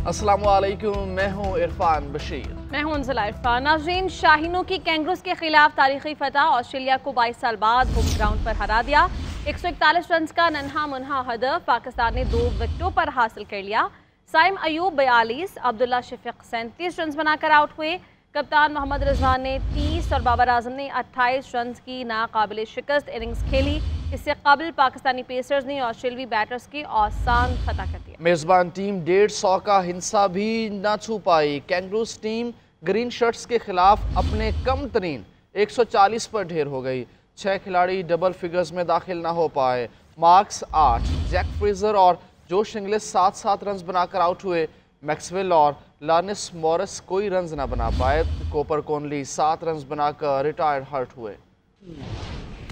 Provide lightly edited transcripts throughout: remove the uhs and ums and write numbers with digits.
अस्सलामुअलैकुम, मैं हूं इरफान बशीर। मैं हूं उन्ज़ला इरफान। नाज़रीन, शाहीनों की कैंगरूज के खिलाफ तारीखी फतह। ऑस्ट्रेलिया को 22 साल बाद होम ग्राउंड पर हरा दिया। 141 रन का नन्हा मुन्हा हदफ पाकिस्तान ने 2 विकेटों पर हासिल कर लिया। साइम अयूब 42, अब्दुल्ला शफीक 37 रन बनाकर आउट हुए। कप्तान मोहम्मद रिजवान ने 30 और बाबर आजम ने 28 रन की नाकाबिल शिकस्त इनिंग्स खेली। इससे कबल पाकिस्तानी पेसर्स ने ऑस्ट्रेलियाई बैटर्स की आसान फतह कर दिया। मेजबान टीम 150 का हिंसा भी न छू पाई। कैंगरूज टीम ग्रीन शर्ट्स के खिलाफ अपने कम तरीन 140 पर ढेर हो गई। 6 खिलाड़ी डबल फिगर्स में दाखिल न हो पाए। मार्क्स 8, जैक फ्रेजर और जोश इंग्लिश 7-7 रन बनाकर आउट हुए। मैक्सवेल और लार्निस मॉरिस कोई रन न बना पाए। कोपर कोनली 7 रन बनाकर रिटायर्ड हर्ट हुए।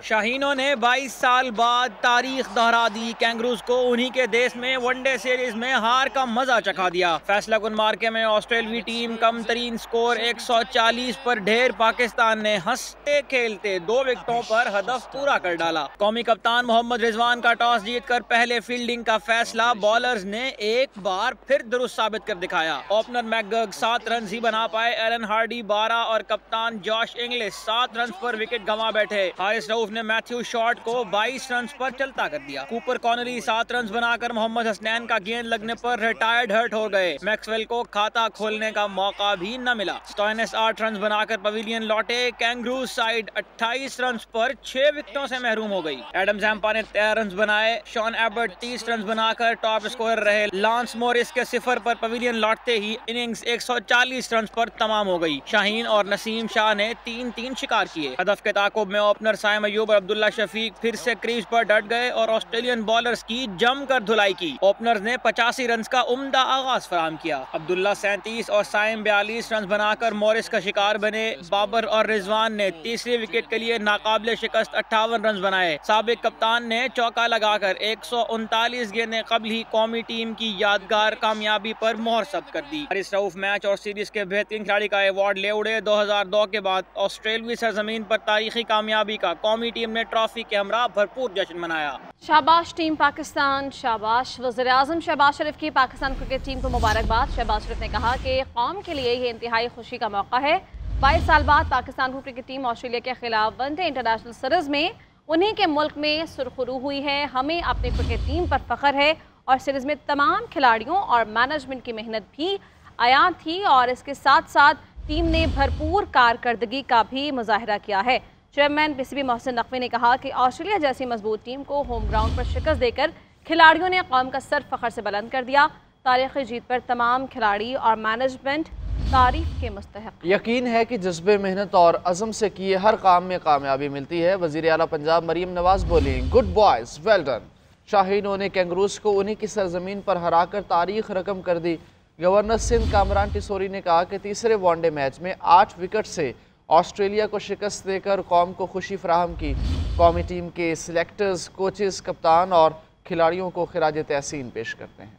शाहीनों ने 22 साल बाद तारीख दोहरा दी। कैंगरूज को उन्हीं के देश में वनडे सीरीज में हार का मजा चखा दिया। फैसला कुन मार्के में ऑस्ट्रेलियाई टीम कम तरीन स्कोर 140 पर ढेर। पाकिस्तान ने हंसते खेलते 2 विकेटों पर हदफ पूरा कर डाला। कौमी कप्तान मोहम्मद रिजवान का टॉस जीतकर पहले फील्डिंग का फैसला। बॉलर्स ने एक बार फिर दुरुस्त साबित कर दिखाया। ओपनर मैकगर्ग 7 रन ही बना पाए। एलन हार्डी 12 और कप्तान जॉश इंग्लिश 7 रन पर विकेट गंवा बैठे। हारिस रऊफ ने मैथ्यू शॉर्ट को 22 रन पर चलता कर दिया। कूपर कॉनली 7 रन बनाकर मोहम्मद हसनैन का गेंद लगने पर रिटायर्ड हर्ट हो गए। मैक्सवेल को खाता खोलने का मौका भी न मिला। स्टोइनिस 8 रन बनाकर पवेलियन लौटे। कैंगरूज साइड 28 रन पर 6 विकेटों से महरूम हो गई। एडम जैम्पा ने 13 रन बनाए। शॉन एबर्ट 30 रन बनाकर टॉप स्कोरर रहे। लांस मॉरिस के 0 पर पवेलियन लौटते ही इनिंग्स 140 रन पर तमाम हो गई। शाहीन और नसीम शाह ने 3-3 शिकार किए। हदफ के ताकुब में ओपनर साइम अयूब और अब्दुल्ला शफीक फिर से क्रीज पर डट गए और ऑस्ट्रेलियन बॉलर्स की जमकर धुलाई की। ओपनर्स ने 85 रन का उम्दा आगाज फराहम किया। अब्दुल्ला 37 और साइम 42 रन बनाकर मॉरिस का शिकार बने। बाबर और रिजवान ने तीसरी विकेट के लिए नाकाबिले शिकस्त 58 रन बनाए। साबिक कप्तान ने चौका लगाकर 139 गेंदें कबल ही कौमी टीम की यादगार कामयाबी पर मोहर सब्त कर दी। हारिस रऊफ मैच और सीरीज के बेहतरीन खिलाड़ी का अवार्ड ले उड़े। 2002 के बाद ऑस्ट्रेलियाई सरजमीन पर तारीखी कामयाबी का कौमी टीम ने ट्रॉफी के हमरा भरपूर जश्न मनाया। शाबाश टीम पाकिस्तान, शाबाश। वज़ीर-ए-आज़म शहबाज शरीफ की पाकिस्तान क्रिकेट टीम को मुबारकबाद। शहबाज शरीफ ने कहा कि कौम के लिए ये इंतहाई खुशी का मौका है। 22 साल बाद पाकिस्तान को क्रिकेट टीम ऑस्ट्रेलिया के खिलाफ वनडे इंटरनेशनल सीरीज में उन्हीं के मुल्क में सुरखरू हुई है। हमें अपनी क्रिकेट टीम पर फख्र है और सीरीज में तमाम खिलाड़ियों और मैनेजमेंट की मेहनत भी आया थी और इसके साथ साथ टीम ने भरपूर कारकर्दगी का भी मुजाहरा किया है। चेयरमैन पीसीबी मोहसिन नकवी ने कहा कि ऑस्ट्रेलिया जैसी मजबूत टीम को होम ग्राउंड पर शिकस्त देकर खिलाड़ियों ने कौम का सर फख्र से बुलंद कर दिया। तारीखी जीत पर तमाम खिलाड़ी और मैनेजमेंट तारीफ के मुस्तहक। यकीन है कि जज्बे, मेहनत और अज़म से किए हर काम में कामयाबी मिलती है। वज़ीर आला पंजाब मरीम नवाज बोली, गुड बॉयज, वेल डन। शाहीनों ने कैंगरूज को उन्हीं की सरजमीन पर हराकर तारीख रकम कर दी। गवर्नर सिंध कामरान टिसोरी ने कहा कि तीसरे वनडे मैच में 8 विकेट से ऑस्ट्रेलिया को शिकस्त देकर कौम को खुशी फराहम की। कौमी टीम के सिलेक्टर्स, कोचेस, कप्तान और खिलाड़ियों को खिराज तहसीन पेश करते हैं।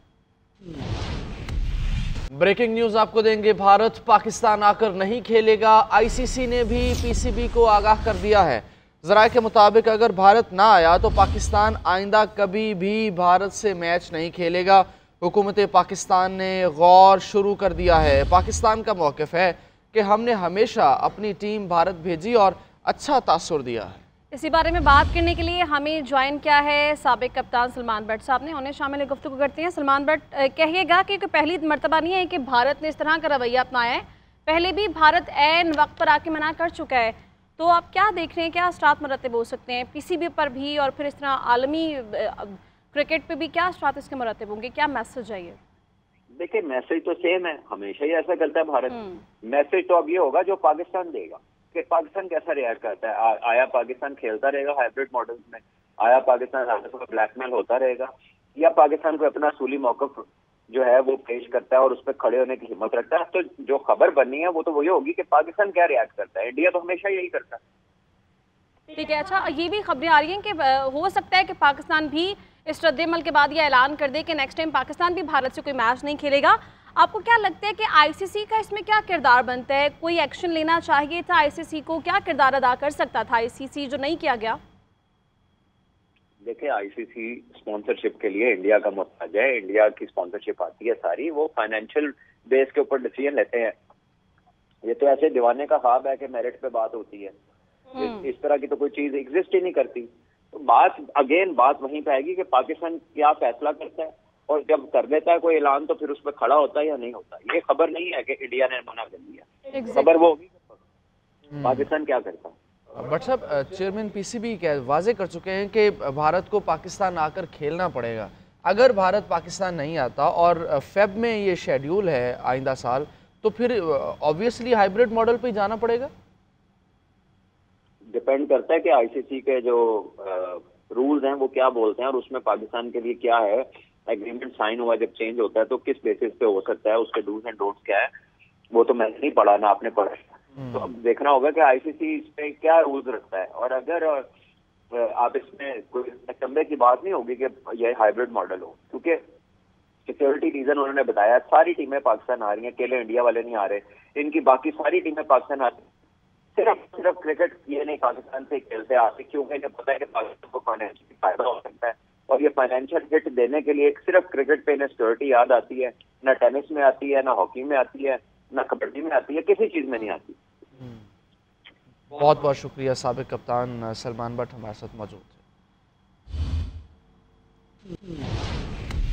ब्रेकिंग न्यूज़ आपको देंगे। भारत पाकिस्तान आकर नहीं खेलेगा। आईसीसी ने भी पीसीबी को आगाह कर दिया है। ज़राए के मुताबिक अगर भारत ना आया तो पाकिस्तान आइंदा कभी भी भारत से मैच नहीं खेलेगा। हुकूमत पाकिस्तान ने गौर शुरू कर दिया है। पाकिस्तान का मौक़िफ़ है कि हमने हमेशा अपनी टीम भारत भेजी और अच्छा तासुर दिया है। इसी बारे में बात करने के लिए हमें ज्वाइन किया है साबिक कप्तान सलमान बट साहब ने। उन्हें शामिल गुफ्तगू करते हैं। सलमान बट, कहिएगा कि पहली मरतबा नहीं है कि भारत ने इस तरह का रवैया अपनाया है। पहले भी भारत ऐन वक्त पर आके मना कर चुका है, तो आप क्या देख रहे हैं, क्या असरात मरतब हो सकते हैं पीसीबी पर भी और फिर इस तरह आलमी क्रिकेट पे भी क्या असरात इसके मरतब होंगे, क्या मैसेज है ये? देखिए, मैसेज तो सेम है, हमेशा ही ऐसा करता है भारत। मैसेज तो अब ये होगा जो पाकिस्तान देगा कि पाकिस्तान कैसा रिएक्ट करता है। आया पाकिस्तान खेलता रहेगा हाइब्रिड मॉडल में, आया पाकिस्तान ब्लैकमेल होता रहेगा, या पाकिस्तान को अपना असूली मौक़िफ़ जो है वो पेश करता है और उस पर खड़े होने की हिम्मत रखता है। तो जो खबर बननी है वो तो वही होगी कि पाकिस्तान क्या रिएक्ट करता है। इंडिया तो हमेशा यही करता है। ठीक है, अच्छा, ये भी खबरें आ रही हैं कि हो सकता है कि पाकिस्तान भी इस रद्द-ए-अमल के बाद ये ऐलान कर दे कि नेक्स्ट टाइम पाकिस्तान भी भारत से कोई मैच नहीं खेलेगा। आपको क्या लगता है कि आईसीसी का इसमें क्या किरदार बनता है? कोई एक्शन लेना चाहिए था आईसीसी को? क्या किरदार अदा कर सकता था आईसीसी जो नहीं किया गया? देखिए आईसीसी स्पॉन्सरशिप के लिए इंडिया का मुहताज है, इंडिया की स्पॉन्सरशिप आती है सारी, वो फाइनेंशियल बेस के ऊपर डिसीजन लेते हैं। ये तो ऐसे दीवाने का ख्वाब है कि मेरिट पे बात होती है, इस तरह की तो कोई चीज एग्जिस्ट ही नहीं करती। तो बात वहीं पे आएगी कि पाकिस्तान क्या फैसला करता है, और जब कर देता है कोई ऐलान तो फिर उस पर खड़ा होता है या नहीं होता। ये खबर नहीं है कि इंडिया ने मना कर दिया, खबर वो होगी पाकिस्तान क्या करता है। बट साहब, चेयरमैन पीसीबी क्या वाजे कर चुके हैं कि भारत को पाकिस्तान आकर खेलना पड़ेगा। अगर भारत पाकिस्तान नहीं आता और फेब में ये शेड्यूल है आइंदा साल, तो फिर ऑब्वियसली हाइब्रिड मॉडल पे ही जाना पड़ेगा। डिपेंड करता है कि आईसीसी के जो रूल्स हैं वो क्या बोलते हैं, और उसमें पाकिस्तान के लिए क्या है। एग्रीमेंट साइन हुआ जब चेंज होता है तो किस बेसिस पे हो सकता है, उसके डूज एंड डोंट्स क्या है, वो तो मैंने नहीं पढ़ा ना आपने पढ़ा। तो अब देखना होगा कि आईसीसी इस पे क्या रूल्स रखता है। और अगर आप इसमें कोई तकम्बे की बात नहीं होगी कि यह हाइब्रिड मॉडल हो, क्योंकि सिक्योरिटी रीजन उन्होंने बताया, सारी टीमें पाकिस्तान आ रही हैं, अकेले इंडिया वाले नहीं आ रहे, इनकी बाकी सारी टीमें पाकिस्तान आ रही। सिर्फ क्रिकेट ये नहीं पाकिस्तान से खेलते आते, क्योंकि इन्हें पता है कि पाकिस्तान को फाइनेंशियली फायदा हो सकता है, और ये फाइनेंशियल हिट देने के लिए सिर्फ क्रिकेट पे इन्हें सिक्योरिटी याद आती है, ना टेनिस में आती है, ना हॉकी में आती है, ना कबड्डी में आती है, किसी चीज में नहीं आती। बहुत बहुत शुक्रिया। साबिक कप्तान सलमान बट हमारे साथ मौजूद थे।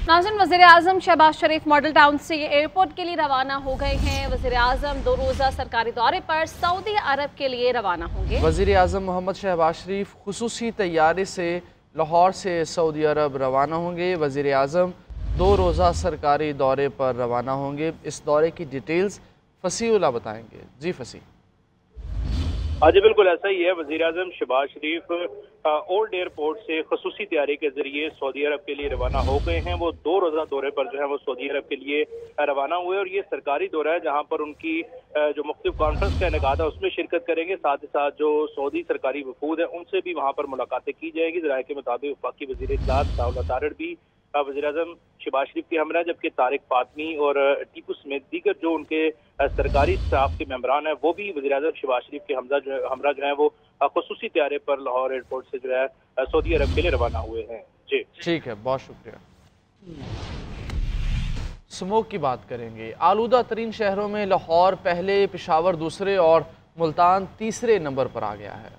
नाज़रीन, वज़ीर-ए-आज़म शहबाज शरीफ मॉडल टाउन से एयरपोर्ट के लिए रवाना हो गए हैं। वज़ीर-ए-आज़म 2 रोज़ा सरकारी दौरे पर सऊदी अरब के लिए रवाना होंगे। वज़ीर-ए-आज़म मोहम्मद शहबाज शरीफ खुसूसी तैयारी से लाहौर से सऊदी अरब रवाना होंगे। वज़ीर-ए-आज़म 2 रोज़ा सरकारी दौरे पर रवाना होंगे। इस दौरे की डिटेल्स फसीउल्लाह बताएंगे। जी फसी। हाँ जी, बिल्कुल ऐसा ही है। वज़ीर-ए-आज़म शहबाज शरीफ ओल्ड एयरपोर्ट से खसूसी तैयारी के जरिए सऊदी अरब के लिए रवाना हो गए हैं। वो 2 रोज़ा दौरे पर जो है वो सऊदी अरब के लिए रवाना हुए, और ये सरकारी दौरा है जहाँ पर उनकी जो मुख्तलिफ कॉन्फ्रेंस का इनेकाद है उसमें शिरकत करेंगे। साथ ही साथ जो सऊदी सरकारी वफूद है उनसे भी वहाँ पर मुलाकातें की जाएगी। ज़राए के मुताबिक वफाकी वज़ीर इत्तलात साउला तारड़ भी वज़ीर-ए-आज़म शहबाज शरीफ के हमरा, जबकि तारिक फातमी और टीपू समेत दीगर जो उनके सरकारी स्टाफ के मेंबरान हैं वो भी वज़ीर-ए-आज़म शहबाज शरीफ के हमरा जो है वो खुसूसी तैयारी पर लाहौर एयरपोर्ट से जो है सऊदी अरब के लिए रवाना हुए हैं। जी ठीक है, बहुत शुक्रिया। स्मोक की बात करेंगे। आलूदा तरीन शहरों में लाहौर पहले, पेशावर दूसरे और मुल्तान तीसरे नंबर पर आ गया है।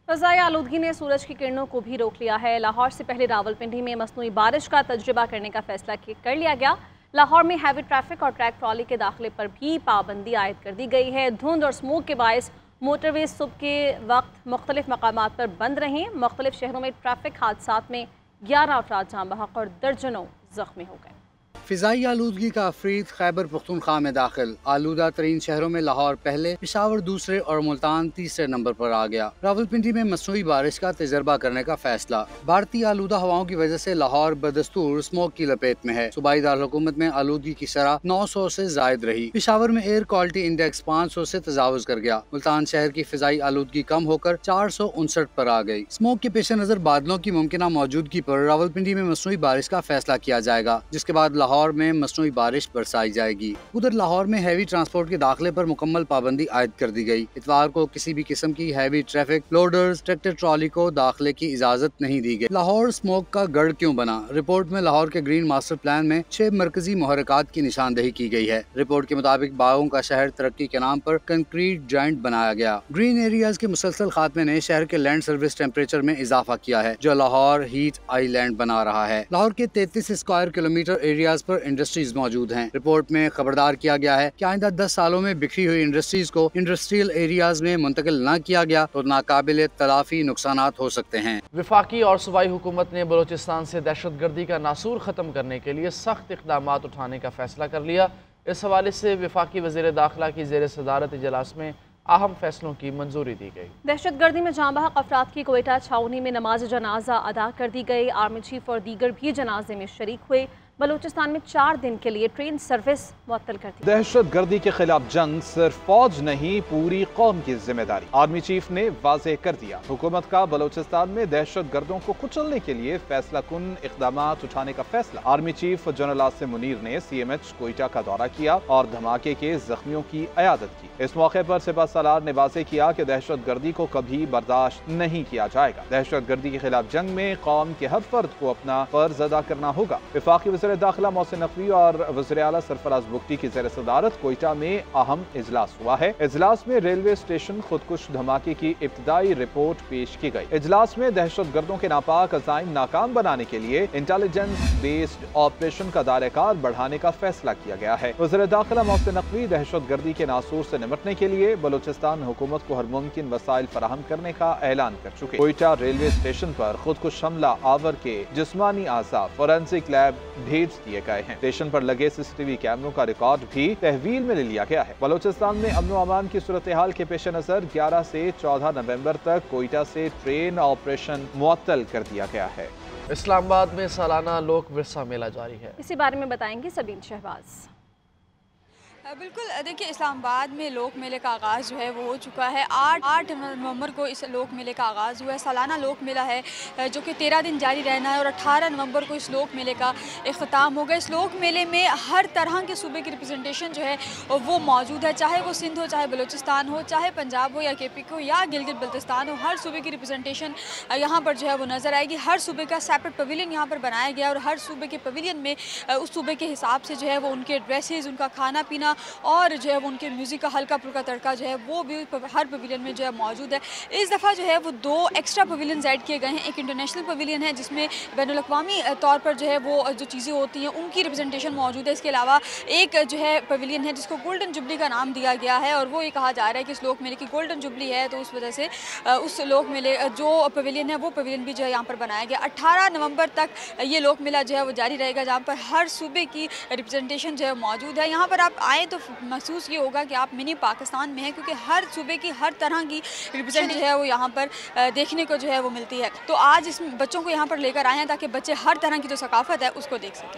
फ़ज़ाई आलूदगी ने सूरज की किरणों को भी रोक लिया है। लाहौर से पहले रावलपिंडी में मसनूई बारिश का तजुर्बा करने का फैसला कर लिया गया। लाहौर में हैवी ट्रैफिक और ट्रैक ट्रॉली के दाखिले पर भी पाबंदी आयद कर दी गई है। धुंध और स्मोक के बायस मोटरवे सुबह के वक्त मुख्तलिफ मकामात पर बंद रहीं। मुख्तलिफ शहरों में ट्रैफिक हादसात में 11 अफराद जान बहक और दर्जनों जख्मी हो गए। फ़िज़ाई आलूदगी का अफरीद खैबर पख्तूनख्वा में दाखिल। आलूदा तरीन शहरों में लाहौर पहले, पेशावर दूसरे और मुल्तान तीसरे नंबर पर आ गया। रावलपिंडी में मसनूई बारिश का तजर्बा करने का फैसला। भारतीय आलूदा हवाओं की वजह से लाहौर बदस्तूर स्मोक की लपेट में है। सूबाई दारकूमत में आलूदगी की शरह 900 से जायद रही। पेशावर में एयर क्वालिटी इंडेक्स 500 से तजावुज कर गया। मुल्तान शहर की फ़िज़ाई आलूदगी कम होकर 459 पर आ गई। स्मोक के पेश नज़र बादलों की मुमकिना मौजूदगी पर रावलपिंडी में मसनूई बारिश का फैसला किया जाएगा, जिसके बाद लाहौर में मसनूई बारिश बरसाई जाएगी। उधर लाहौर में हैवी ट्रांसपोर्ट के दाखिले पर मुकम्मल पाबंदी आयद कर दी गई। इतवार को किसी भी किस्म की heavy traffic, loaders, tractor trolley को दाखिले की इजाजत नहीं दी गई। लाहौर स्मोक का गढ़ क्यों बना? रिपोर्ट में लाहौर के ग्रीन मास्टर प्लान में 6 मरकजी मुहर्रिकात की निशानदेही की गई है। रिपोर्ट के मुताबिक बागों का शहर तरक्की के नाम पर कंक्रीट जॉइंट बनाया गया। ग्रीन एरियाज के मुसलसल खात्मे ने शहर के लैंड सर्विस टेम्परेचर में इजाफा किया है, जो लाहौर हीट आईलैंड बना रहा है। लाहौर के 33 स्क्वायर किलोमीटर एरियाज पर इंडस्ट्रीज मौजूद हैं। रिपोर्ट में खबरदार किया गया है कि आइंदा 10 सालों में बिखरी हुई इंडस्ट्रीज को इंडस्ट्रियल एरियाज में मुंतकिल न किया गया तो नाकाबिल तलाफी नुकसानात हो सकते हैं। वफाकी और सूबाई हुकूमत ने बलूचिस्तान से दहशतगर्दी का नासूर ख़त्म करने के लिए सख्त इक़दाम उठाने का फैसला कर लिया। इस हवाले से वफाकी वज़ीर दाखिला की ज़ेर सदारत इजलास में अहम फैसलों की मंजूरी दी गई। दहशतगर्दी में जाँ बहक अफराद की कोयटा छावनी में नमाज जनाजा अदा कर दी गई। आर्मी चीफ और दीगर भी जनाजे में शरीक हुए। बलूचिस्तान में 4 दिन के लिए ट्रेन सर्विस मुअत्तल कर दी। दहशत गर्दी के खिलाफ जंग सिर्फ फौज नहीं, पूरी कौम की जिम्मेदारी। आर्मी चीफ ने वाज़ेह कर दिया, हुकूमत का बलूचिस्तान में दहशत गर्दों को कुचलने के लिए फैसला कुन इक़दाम उठाने का फैसला। Army chief general Asim Munir ने CMH कोयटा का दौरा किया और धमाके के जख्मियों की अयादत की। इस मौके पर सिपह सालार ने वाज़ेह किया कि दहशत गर्दी को कभी बर्दाश्त नहीं किया जाएगा। दहशत गर्दी के खिलाफ जंग में कौम के हर फर्द को अपना फर्ज अदा करना होगा। वफाकी वज़ीर दाखिला मोहसिन नकवी और वज़ीर आला सरफराज बुगटी की ज़ेर सदारत कोयटा में अहम इजलास हुआ है। इजलास में रेलवे स्टेशन खुदकुश धमाके की इब्तदाई रिपोर्ट पेश की गई। इजलास में दहशत गर्दों के नापाक अज़ाइम नाकाम बनाने के लिए इंटेलिजेंस बेस्ड ऑपरेशन का दायरेकार बढ़ाने का फैसला किया गया है। वज़ीर दाखिला मोहसिन नकवी दहशत गर्दी के नासूर से निपटने के लिए बलूचिस्तान हुकूमत को हर मुमकिन वसाइल फराहम करने का ऐलान कर चुके। कोयटा रेलवे स्टेशन पर खुदकुश हमला आवर के जिस्मानी आज़ा फोरेंसिक लैब भेज दिए गए हैं। स्टेशन पर लगे CCTV कैमरों का रिकॉर्ड भी तहवील में ले लिया गया है। बलूचिस्तान में अमन अमान की सूरत हाल के पेश नजर 11 से 14 नवंबर तक कोयटा से ट्रेन ऑपरेशन मुअत्तल कर दिया गया है। इस्लामाबाद में सालाना लोक विरसा मेला जारी है। इसी बारे में बताएंगे सबीन शहबाज। बिल्कुल, देखिए इस्लामाबाद में लोक मेले का आगाज़ जो है वो हो चुका है। 8 नवंबर को इस लोक मेले का आगाज़ हुआ है। सालाना लोक मेला है जो कि 13 दिन जारी रहना है और 18 नवंबर को इस लोक मेले का इख्तिताम होगा। इस लोक मेले में हर तरह के सूबे की रिप्रेजेंटेशन जो है वो मौजूद है, चाहे वो सिंध हो, चाहे बलूचिस्तान हो, चाहे पंजाब हो या KP हो या गिलगित बल्तिस्तान हो। हर सूबे की रिप्रेजेंटेशन यहाँ पर जो है वो नज़र आएगी। हर सूबे का सेपरेट पवेलियन यहाँ पर बनाया गया और हर सूबे के पवेलियन में उस सूबे के हिसाब से जो है वो उनके ड्रेसेस, उनका खाना पीना और जो है वो उनके म्यूज़िक का हल्का फुल्का तड़का जो है वो भी हर पवेलियन में जो है मौजूद है। इस दफ़ा जो है वो 2 एक्स्ट्रा पवेलियन ऐड किए गए हैं। एक इंटरनेशनल पवेलियन है जिसमें बैनुल-अक़वामी तौर पर जो है वो जो चीज़ें होती हैं उनकी रिप्रेजेंटेशन मौजूद है। इसके अलावा एक जो है पवेलियन है जिसको गोल्डन जुबली का नाम दिया गया है और वो ये कहा जा रहा है कि इस लोक मेले की गोल्डन जुबली है, तो उस वजह से उस लोक मेले जो पवेलियन है वो पवेलियन भी जो है यहाँ पर बनाया गया। 18 नवंबर तक ये लोक मेला जो है वो जारी रहेगा, जहाँ पर हर सूबे की रिप्रेजेंटेशन जो है मौजूद है। यहाँ पर आप आएँ तो महसूस ये होगा कि आप मिनी पाकिस्तान में हैं, क्योंकि हर सूबे की हर तरह की रिप्रेजेंट जो है वो यहाँ पर देखने को जो है वो मिलती है। तो आज इस बच्चों को यहाँ पर लेकर आए हैं ताकि बच्चे हर तरह की जो सकाफत है उसको देख सकें।